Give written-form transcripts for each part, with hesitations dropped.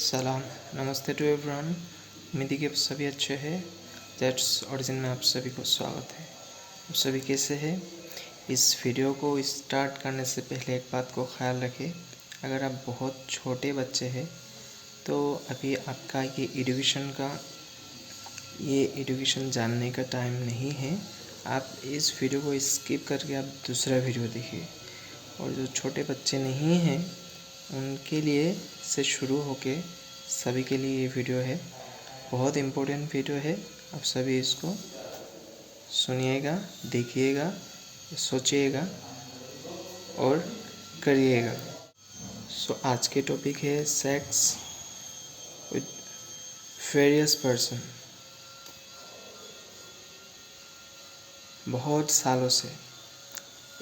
सलाम, नमस्ते to everyone. उम्मीद है कि आप सभी अच्छे हैं। दैट्स ओरिजिन में आप सभी को स्वागत है। आप सभी कैसे हैं? इस वीडियो को स्टार्ट करने से पहले एक बात को ख्याल रखें। अगर आप बहुत छोटे बच्चे हैं तो अभी आपका ये एजुकेशन जानने का टाइम नहीं है। आप इस वीडियो को स्किप करके आप दूसरा वीडियो देखिए। और जो छोटे बच्चे नहीं हैं उनके लिए से शुरू होके सभी के लिए ये वीडियो है। बहुत इम्पोर्टेंट वीडियो है। आप सभी इसको सुनिएगा, देखिएगा, सोचिएगा और करिएगा। आज के टॉपिक है सेक्स विद वेरियस पर्सन। बहुत सालों से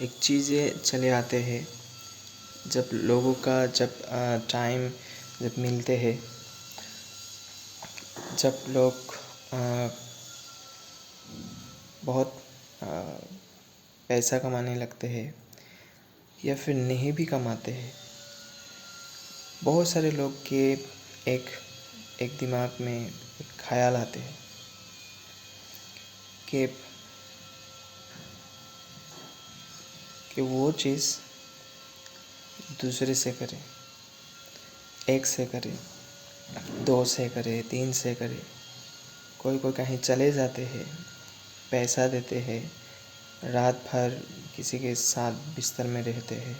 एक चीज़ें चले आते हैं। जब लोगों का टाइम जब मिलते हैं, जब लोग बहुत पैसा कमाने लगते हैं या फिर नहीं भी कमाते हैं, बहुत सारे लोग के एक दिमाग में एक ख्याल आते हैं कि वो चीज़ दूसरे से करे, एक से करे, दो से करे, तीन से करे। कोई कहीं चले जाते हैं, पैसा देते हैं, रात भर किसी के साथ बिस्तर में रहते हैं,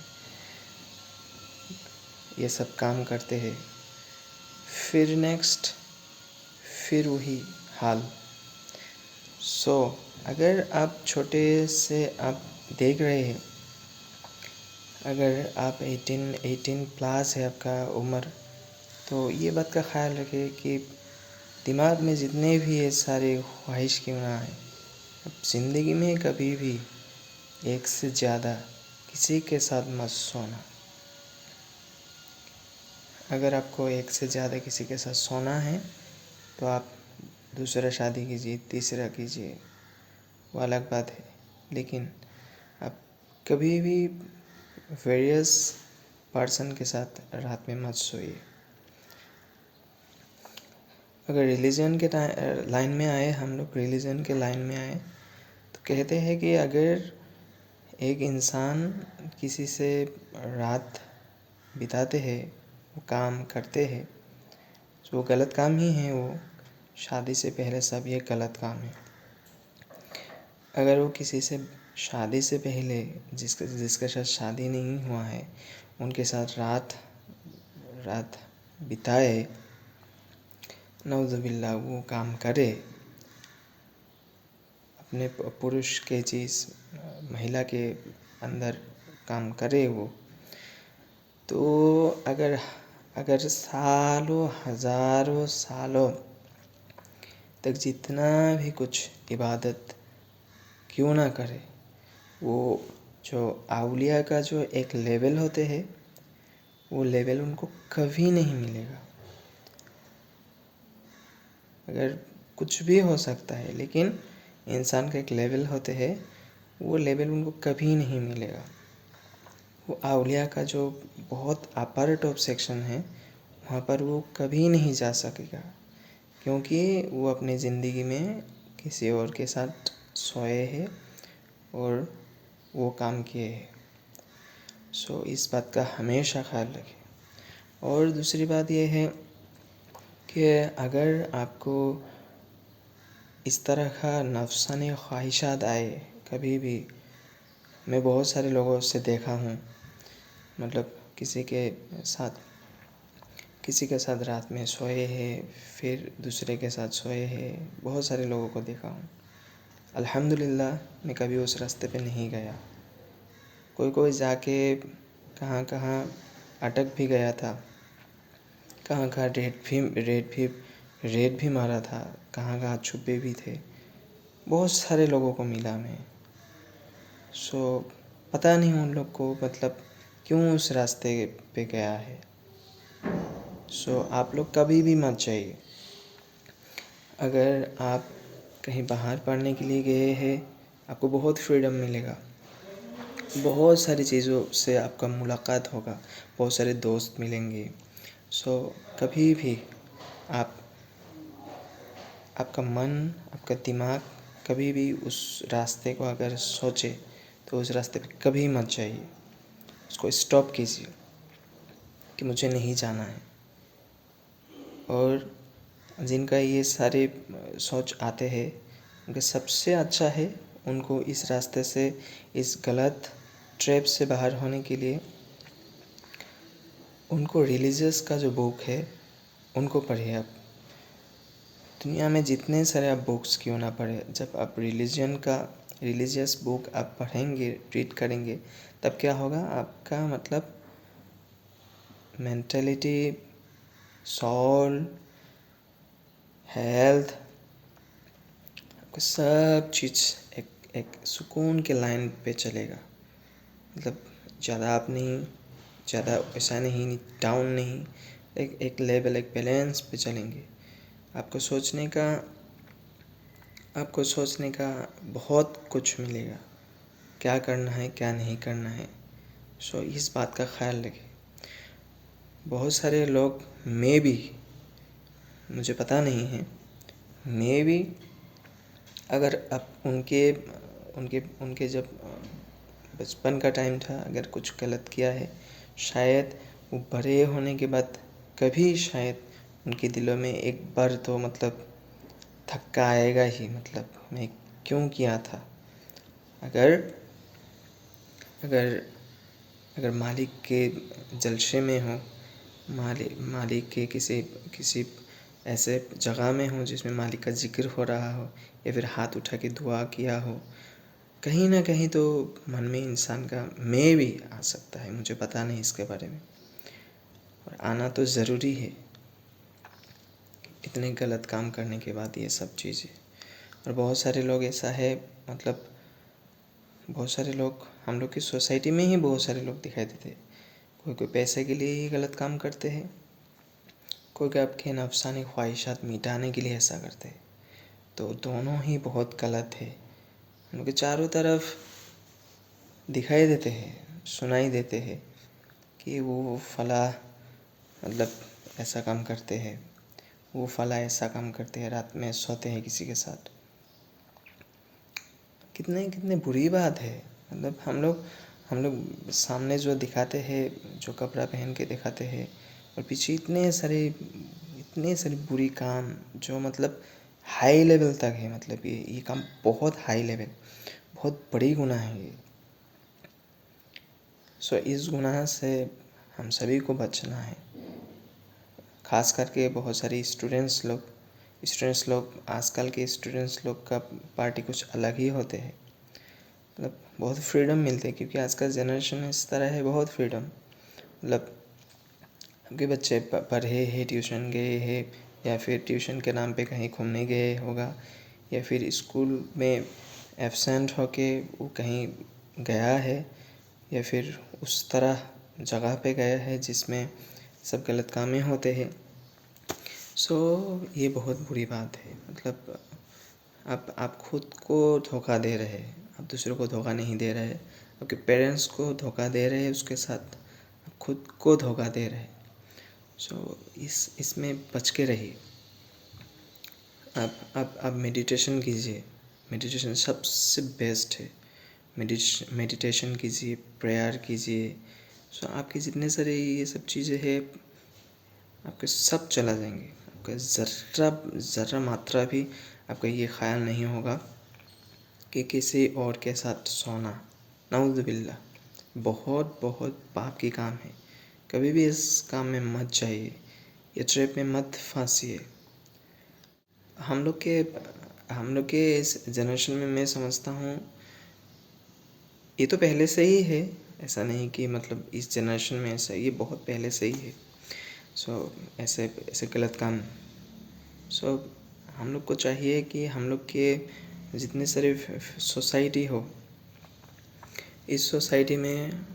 ये सब काम करते हैं। फिर वही हाल। अगर आप छोटे से आप देख रहे हैं, अगर आप 18 प्लस है आपका उम्र, तो ये बात का ख्याल रखें कि दिमाग में जितने भी ये सारे ख्वाहिश क्यों ना आए, अब ज़िंदगी में कभी भी एक से ज़्यादा किसी के साथ मत सोना। अगर आपको एक से ज़्यादा किसी के साथ सोना है तो आप दूसरा शादी कीजिए, तीसरा कीजिए, वो अलग बात है। लेकिन आप कभी भी वेरियस पर्सन के साथ रात में मत सोइए। अगर रिलीजन के लाइन में आए, हम लोग रिलीजन के लाइन में आए तो कहते हैं कि अगर एक इंसान किसी से रात बिताते हैं, वो काम करते हैं, तो वो गलत काम ही है। वो शादी से पहले सब ये गलत काम है। अगर वो किसी से शादी से पहले जिसके साथ शादी नहीं हुआ है उनके साथ रात बिताए, नौज़ुबिल्लाह, वो काम करे, अपने पुरुष के चीज़ महिला के अंदर काम करे वो, तो अगर सालों हज़ारों सालों तक जितना भी कुछ इबादत क्यों ना करे, वो जो आउलिया का जो एक लेवल होते हैं, वो लेवल उनको कभी नहीं मिलेगा। अगर कुछ भी हो सकता है, लेकिन इंसान का एक लेवल होते हैं, वो लेवल उनको कभी नहीं मिलेगा। वो आउलिया का जो बहुत अपर टॉप सेक्शन है, वहाँ पर वो कभी नहीं जा सकेगा, क्योंकि वो अपनी ज़िंदगी में किसी और के साथ सोए हैं और वो काम किए हैं। इस बात का हमेशा ख्याल रखें। और दूसरी बात यह है कि अगर आपको इस तरह का नफसानी ख्वाहिशात आए कभी भी, मैं बहुत सारे लोगों से देखा हूँ, मतलब किसी के साथ रात में सोए हैं, फिर दूसरे के साथ सोए हैं। बहुत सारे लोगों को देखा हूँ। अल्हम्दुलिल्लाह मैं कभी उस रास्ते पे नहीं गया। कोई जाके कहाँ अटक भी गया था, कहाँ रेड भी मारा था, कहाँ छुपे भी थे। बहुत सारे लोगों को मिला मैं। पता नहीं उन लोग को मतलब क्यों उस रास्ते पे गया है। आप लोग कभी भी मत जाइए। अगर आप कहीं बाहर पढ़ने के लिए गए हैं, आपको बहुत फ्रीडम मिलेगा, बहुत सारी चीज़ों से आपका मुलाकात होगा, बहुत सारे दोस्त मिलेंगे, कभी भी आप आपका मन, आपका दिमाग कभी भी उस रास्ते को अगर सोचे तो उस रास्ते पे कभी मत जाइए। उसको स्टॉप कीजिए कि मुझे नहीं जाना है। और जिनका ये सारे सोच आते हैं, उनका सबसे अच्छा है उनको इस रास्ते से, इस गलत ट्रैप से बाहर होने के लिए उनको रिलीजियस का जो बुक है उनको पढ़िए। आप दुनिया में जितने सारे आप बुक्स क्यों ना पढ़े, जब आप रिलीजियस बुक आप पढ़ेंगे, रीड करेंगे, तब क्या होगा, आपका मतलब मेंटलिटी, सोल, हेल्थ, आपका सब चीज़ एक सुकून के लाइन पे चलेगा। मतलब ज़्यादा आप नहीं, ज़्यादा ऐसा नहीं, डाउन नहीं, एक लेवल, एक बैलेंस पे चलेंगे। आपको सोचने का बहुत कुछ मिलेगा, क्या करना है क्या नहीं करना है। इस बात का ख्याल रखें। बहुत सारे लोग मुझे पता नहीं है, अगर आप उनके उनके उनके जब बचपन का टाइम था, अगर कुछ गलत किया है, शायद वो बड़े होने के बाद कभी शायद उनके दिलों में एक बार तो मतलब धक्का आएगा ही, मतलब मैं क्यों किया था। अगर अगर अगर मालिक के जलसे में हो, मालिक के किसी ऐसे जगह में हो जिसमें मालिक का जिक्र हो रहा हो, या फिर हाथ उठा के दुआ किया हो, कहीं ना कहीं तो मन में इंसान का मैं भी आ सकता है। मुझे पता नहीं इसके बारे में, और आना तो ज़रूरी है इतने गलत काम करने के बाद ये सब चीज़ें। और बहुत सारे लोग ऐसा है, मतलब बहुत सारे लोग हम लोग की सोसाइटी में ही बहुत सारे लोग दिखाई देते हैं। कोई पैसे के लिए ही गलत काम करते हैं, कोई आपके नफसानी ख्वाहिशात मिटाने के लिए ऐसा करते हैं। तो दोनों ही बहुत गलत है। हम लोग के चारों तरफ दिखाई देते हैं, सुनाई देते हैं कि वो फला मतलब ऐसा काम करते हैं, वो फला ऐसा काम करते हैं, रात में सोते हैं किसी के साथ। कितने बुरी बात है। मतलब हम लोग सामने जो दिखाते हैं, जो कपड़ा पहन के दिखाते हैं, और पीछे इतने सारे बुरी काम जो मतलब हाई लेवल तक है। मतलब ये काम बहुत हाई लेवल, बहुत बड़ी गुनाह है ये। इस गुनाह से हम सभी को बचना है। ख़ास करके बहुत सारे स्टूडेंट्स लोग आजकल के स्टूडेंट्स लोग का पार्टी कुछ अलग ही होते हैं। मतलब बहुत फ्रीडम मिलते हैं, क्योंकि आज का जनरेशन इस तरह है, बहुत फ्रीडम। मतलब आपके बच्चे पढ़े हैं, ट्यूशन गए हैं, या फिर ट्यूशन के नाम पे कहीं घूमने गए होगा, या फिर स्कूल में एब्सेंट होके वो कहीं गया है, या फिर उस तरह जगह पे गया है जिसमें सब गलत कामें होते हैं। ये बहुत बुरी बात है। मतलब आप खुद को धोखा दे रहे हैं, आप दूसरों को धोखा नहीं दे रहे, आपके पेरेंट्स को धोखा दे रहे हैं, उसके साथ आप खुद को धोखा दे रहे हैं। इसमें बच के रहिए। आप मेडिटेशन कीजिए। मेडिटेशन सबसे बेस्ट है। मेडिटेशन कीजिए, प्रेयर कीजिए। आपके जितने सारे ये सब चीज़ें हैं, आपके सब चला जाएंगे। आपका ज़र्रा मात्रा भी आपका ये ख्याल नहीं होगा कि किसी और के साथ सोना, नाउज़ बिल्लाह, बहुत बहुत पाप की काम है। कभी भी इस काम में मत जाइए, ये ट्रैप में मत फंसिए। हम लोग के इस जनरेशन में मैं समझता हूँ, ये तो पहले से ही है, ऐसा नहीं कि मतलब इस जनरेशन में ऐसा, ये बहुत पहले से ही है। ऐसे गलत काम। हम लोग को चाहिए कि हम लोग के जितने सारे सोसाइटी हो, इस सोसाइटी में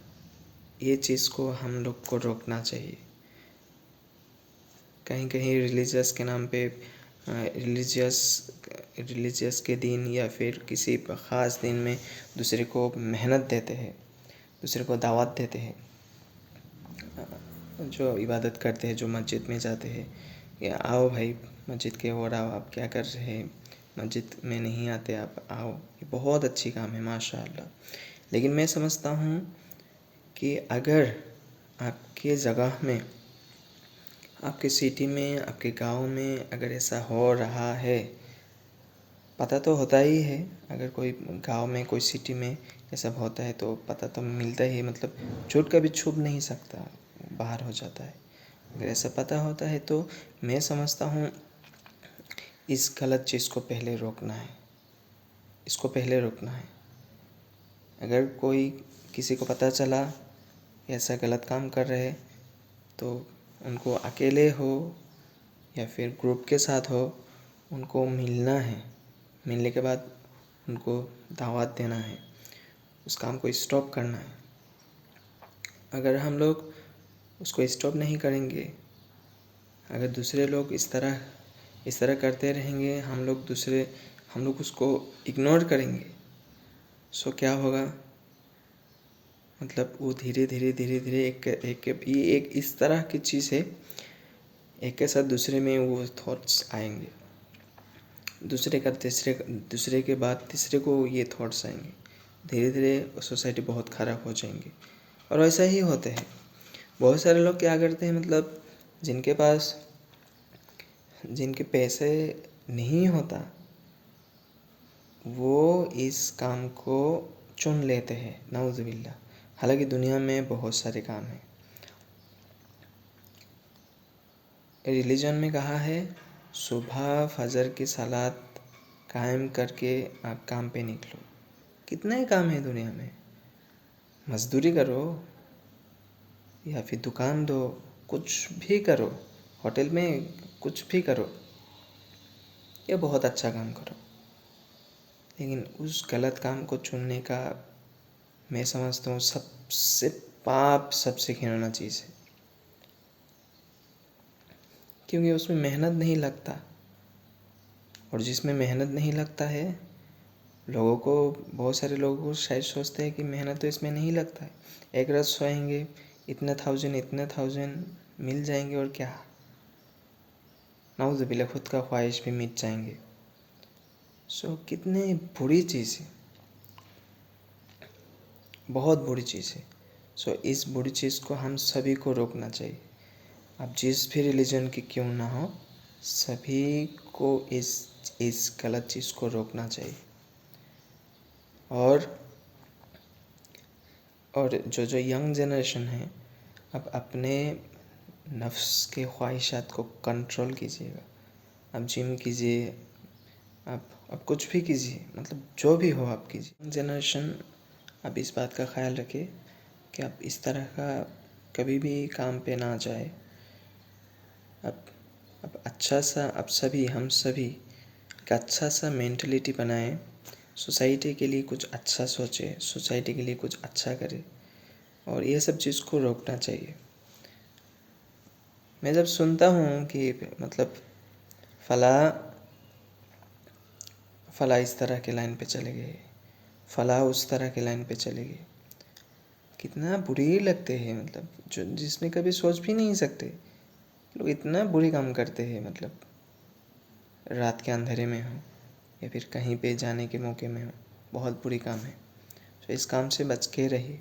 ये चीज़ को हम लोग को रोकना चाहिए। कहीं कहीं रिलीजियस के नाम पे रिलीजियस के दिन या फिर किसी ख़ास दिन में दूसरे को मेहनत देते हैं, दूसरे को दावत देते हैं। जो इबादत करते हैं, जो मस्जिद में जाते हैं, कि आओ भाई मस्जिद के ओर आओ, आप क्या कर रहे हैं, मस्जिद में नहीं आते आप, आओ, ये बहुत अच्छी काम है माशाअल्लाह। लेकिन मैं समझता हूँ कि अगर आपके जगह में, आपके सिटी में, आपके गांव में अगर ऐसा हो रहा है, पता तो होता ही है, अगर कोई गांव में, कोई सिटी में ये सब होता है तो पता तो मिलता ही है, मतलब झूठ कभी छुप नहीं सकता, बाहर हो जाता है। अगर ऐसा पता होता है तो मैं समझता हूँ इस गलत चीज़ को पहले रोकना है, इसको पहले रोकना है। अगर कोई किसी को पता चला ऐसा गलत काम कर रहे तो उनको अकेले हो या फिर ग्रुप के साथ हो, उनको मिलना है, मिलने के बाद उनको दावत देना है, उस काम को स्टॉप करना है। अगर हम लोग उसको स्टॉप नहीं करेंगे, अगर दूसरे लोग इस तरह करते रहेंगे, हम लोग उसको इग्नोर करेंगे, सो क्या होगा, मतलब वो धीरे धीरे एक इस तरह की चीज़ है, एक के साथ दूसरे में वो थॉट्स आएंगे, दूसरे के बाद तीसरे को ये थॉट्स आएंगे, धीरे धीरे सोसाइटी बहुत ख़राब हो जाएंगी। और ऐसा ही होते हैं, बहुत सारे लोग क्या करते हैं, मतलब जिनके पैसे नहीं होता वो इस काम को चुन लेते हैं, नाउज़ुबिल्लाह। हालांकि दुनिया में बहुत सारे काम हैं। रिलीजन में कहा है सुबह फजर की सलात कायम करके आप काम पे निकलो। कितने ही काम है दुनिया में, मजदूरी करो या फिर दुकान दो, कुछ भी करो, होटल में कुछ भी करो या बहुत अच्छा काम करो, लेकिन उस गलत काम को चुनने का मैं समझता हूँ सबसे घिनौना चीज़ है, क्योंकि उसमें मेहनत नहीं लगता। और जिसमें मेहनत नहीं लगता है, बहुत सारे लोगों को शायद सोचते हैं कि मेहनत तो इसमें नहीं लगता है, एक रात सोएंगे, इतना थाउजेंड मिल जाएंगे और क्या, नाउज़ुबिल्लाह खुद का ख्वाहिश भी मिट जाएंगे। सो कितनी बुरी चीज़ है, बहुत बुरी चीज़ है। सो इस बुरी चीज़ को हम सभी को रोकना चाहिए। अब जिस भी रिलीजन की क्यों ना हो, सभी को इस गलत चीज़ को रोकना चाहिए। और जो यंग जनरेशन है, अब अपने नफ्स के ख्वाहिशात को कंट्रोल कीजिएगा। अब जिम कीजिए, अब कुछ भी कीजिए, मतलब जो भी हो आप कीजिए। यंग जनरेशन अब इस बात का ख्याल रखे कि अब इस तरह का कभी भी काम पे ना जाए। अब अच्छा सा, हम सभी एक अच्छा सा मेंटलिटी बनाएं, सोसाइटी के लिए कुछ अच्छा सोचे, सोसाइटी के लिए कुछ अच्छा करे, और ये सब चीज़ को रोकना चाहिए। मैं जब सुनता हूँ कि मतलब फला इस तरह के लाइन पे चले गए, फला उस तरह के लाइन पे चले गए, कितना बुरे लगते हैं, मतलब जो जिसमें कभी सोच भी नहीं सकते लोग इतना बुरे काम करते हैं, मतलब रात के अंधेरे में हो या फिर कहीं पे जाने के मौके में हो, बहुत बुरी काम है। सो इस काम से बच के रहिए।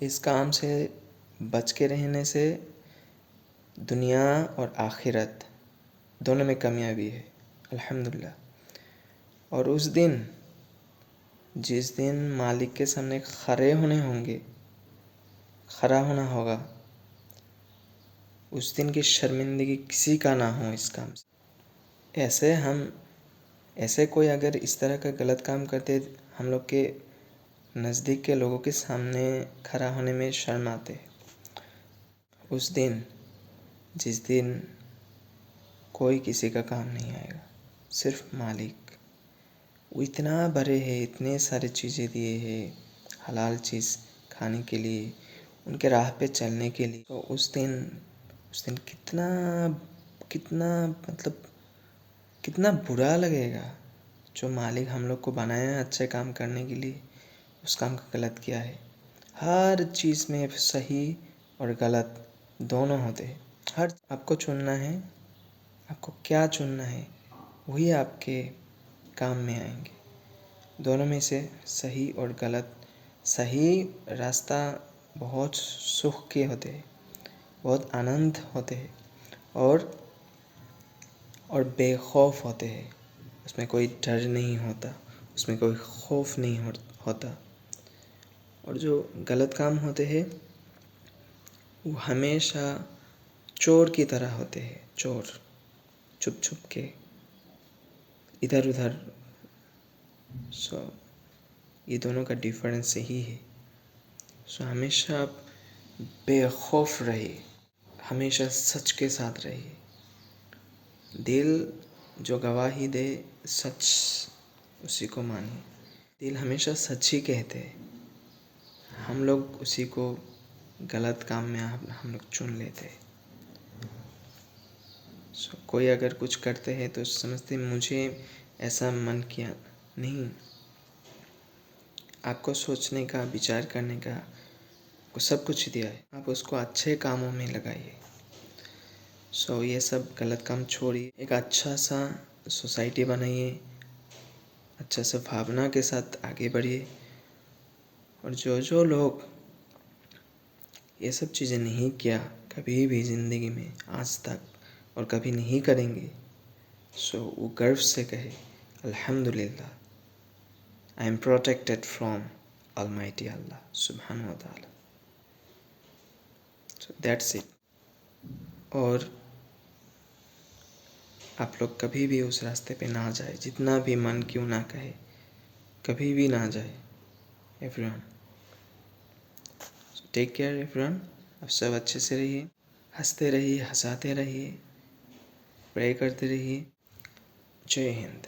इस काम से बच के रहने से दुनिया और आखिरत दोनों में कामयाबी है, अल्हम्दुलिल्लाह। और उस दिन, जिस दिन मालिक के सामने खड़ा होना होगा, उस दिन की शर्मिंदगी किसी का ना हो इस काम से। ऐसे कोई अगर इस तरह का गलत काम करते, हम लोग के नज़दीक के लोगों के सामने खड़ा होने में शर्म आते। उस दिन, जिस दिन कोई किसी का काम नहीं आएगा, सिर्फ मालिक। वो इतना बड़े है, इतने सारे चीज़ें दिए हैं, हलाल चीज़ खाने के लिए, उनके राह पे चलने के लिए। तो उस दिन कितना मतलब कितना बुरा लगेगा। जो मालिक हम लोग को बनाया है अच्छे काम करने के लिए, उस काम को गलत किया है। हर चीज़ में सही और गलत दोनों होते हैं। हर आपको चुनना है, आपको क्या चुनना है वही आपके काम में आएंगे। दोनों में से सही और गलत, सही रास्ता बहुत सुख के होते हैं, बहुत आनंद होते हैं और बेखौफ होते हैं। उसमें कोई डर नहीं होता, उसमें कोई खौफ नहीं होता। और जो गलत काम होते हैं वो हमेशा चोर की तरह होते हैं, चोर छुप छुप के इधर उधर। ये दोनों का डिफरेंस यही है। हमेशा आप बेखौफ रहिए, हमेशा सच के साथ रहिए। दिल जो गवाही दे सच उसी को मानिए। दिल हमेशा सच ही कहते हैं, हम लोग उसी को गलत काम में हम लोग चुन लेते हैं। कोई अगर कुछ करते हैं तो समझते मुझे ऐसा मन किया, नहीं। आपको सोचने का, विचार करने का को सब कुछ दिया है, आप उसको अच्छे कामों में लगाइए। ये सब गलत काम छोड़िए, एक अच्छा सा सोसाइटी बनाइए, अच्छा सा भावना के साथ आगे बढ़िए। और जो लोग ये सब चीज़ें नहीं किया कभी भी ज़िंदगी में आज तक और कभी नहीं करेंगे, वो गर्व से कहे अल्हम्दुलिल्लाह, I am protected from almighty अल्लाह सुब्हानहू व तआला। That's it. और आप लोग कभी भी उस रास्ते पे ना जाए, जितना भी मन क्यों ना कहे, कभी भी ना जाए। Everyone take care everyone. आप सब अच्छे से रहिए, हंसते रहिए, हंसाते रहिए, प्रे करते रहिए। जय हिंद।